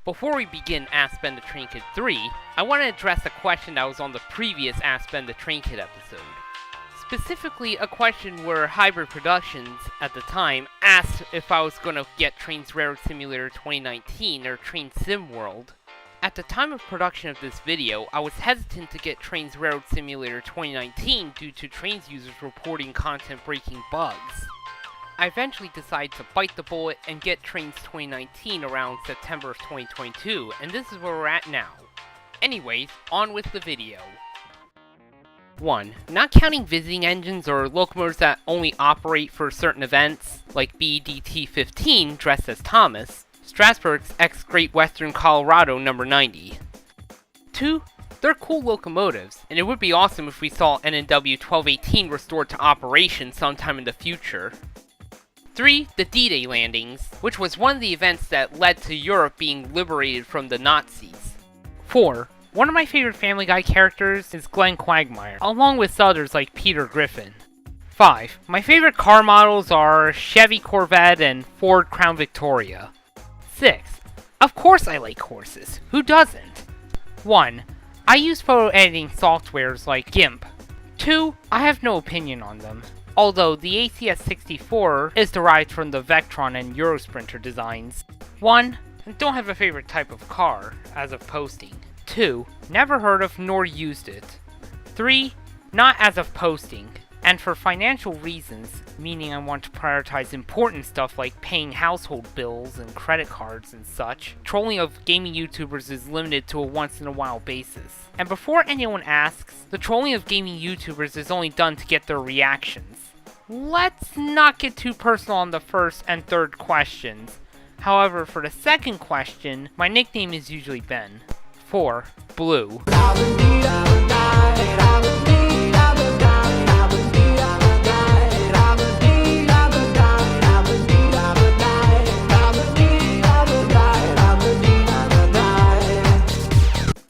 Before we begin Ask Benthetrainkid 3, I want to address a question that was on the previous Ask Benthetrainkid episode. Specifically, a question where Hybrid Productions, at the time, asked if I was going to get Trains Railroad Simulator 2019 or Train Sim World. At the time of production of this video, I was hesitant to get Trains Railroad Simulator 2019 due to Trains users reporting content-breaking bugs. I eventually decided to bite the bullet and get Trains 2019 around September of 2022, and this is where we're at now. Anyways, on with the video. 1. Not counting visiting engines or locomotives that only operate for certain events, like BDT-15 dressed as Thomas, Strasburg's ex-Great Western Colorado number 90. 2. They're cool locomotives, and it would be awesome if we saw NNW 1218 restored to operation sometime in the future. 3. The D-Day landings, which was one of the events that led to Europe being liberated from the Nazis. 4. One of my favorite Family Guy characters is Glenn Quagmire, along with others like Peter Griffin. 5. My favorite car models are Chevy Corvette and Ford Crown Victoria. 6. Of course I like horses, who doesn't? 1. I use photo editing softwares like GIMP. 2. I have no opinion on them. Although the ACS-64 is derived from the Vectron and Eurosprinter designs. 1. Don't have a favorite type of car, as of posting. 2. Never heard of nor used it. 3. Not as of posting. And for financial reasons, meaning I want to prioritize important stuff like paying household bills and credit cards and such, trolling of gaming YouTubers is limited to a once-in-a-while basis. And before anyone asks, the trolling of gaming YouTubers is only done to get their reactions. Let's not get too personal on the first and third questions. However, for the second question, my nickname is usually Ben. 4. Blue.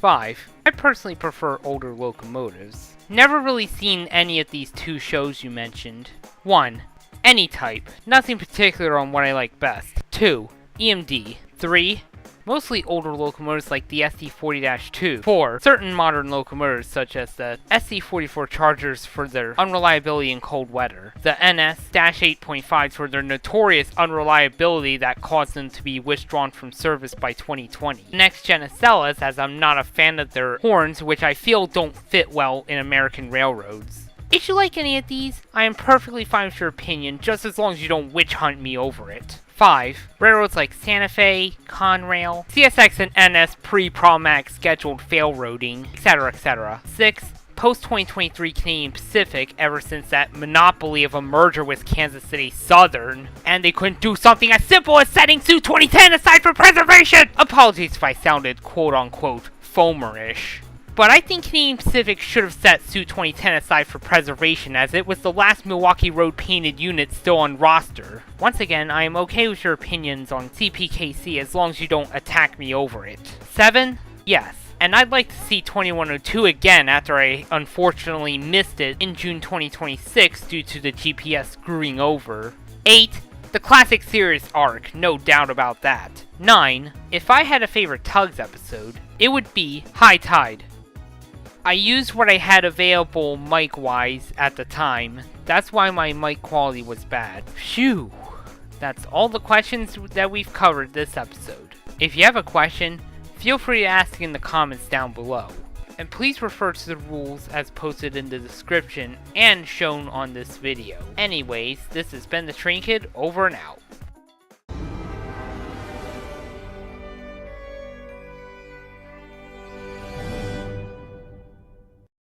5. I personally prefer older locomotives. Never really seen any of these two shows you mentioned. 1. Any type. Nothing particular on what I like best. 2. EMD. 3. Mostly older locomotives like the SC40-2. 4. Certain modern locomotives such as the SC44 Chargers for their unreliability in cold weather. The NS-8.5s for their notorious unreliability that caused them to be withdrawn from service by 2020. Next-gen Acellas, as I'm not a fan of their horns, which I feel don't fit well in American railroads. If you like any of these, I am perfectly fine with your opinion, just as long as you don't witch hunt me over it. 5. Railroads like Santa Fe, Conrail, CSX and NS pre-problematic scheduled fail roading, etc. etc. 6. Post-2023 Canadian Pacific ever since that monopoly of a merger with Kansas City Southern, and they couldn't do something as simple as setting SU 2010 aside for preservation! Apologies if I sounded quote-unquote foamer-ish. But I think Canadian Pacific should have set SU 2010 aside for preservation, as it was the last Milwaukee Road painted unit still on roster. Once again, I am okay with your opinions on CPKC as long as you don't attack me over it. 7. Yes. And I'd like to see 2102 again after I unfortunately missed it in June 2026 due to the GPS screwing over. 8. The classic series arc, no doubt about that. 9. If I had a favorite Tugs episode, it would be High Tide. I used what I had available mic-wise at the time. That's why my mic quality was bad. Phew. That's all the questions that we've covered this episode. If you have a question, feel free to ask in the comments down below. And please refer to the rules as posted in the description and shown on this video. Anyways, this has been Benthetrainkid, over and out.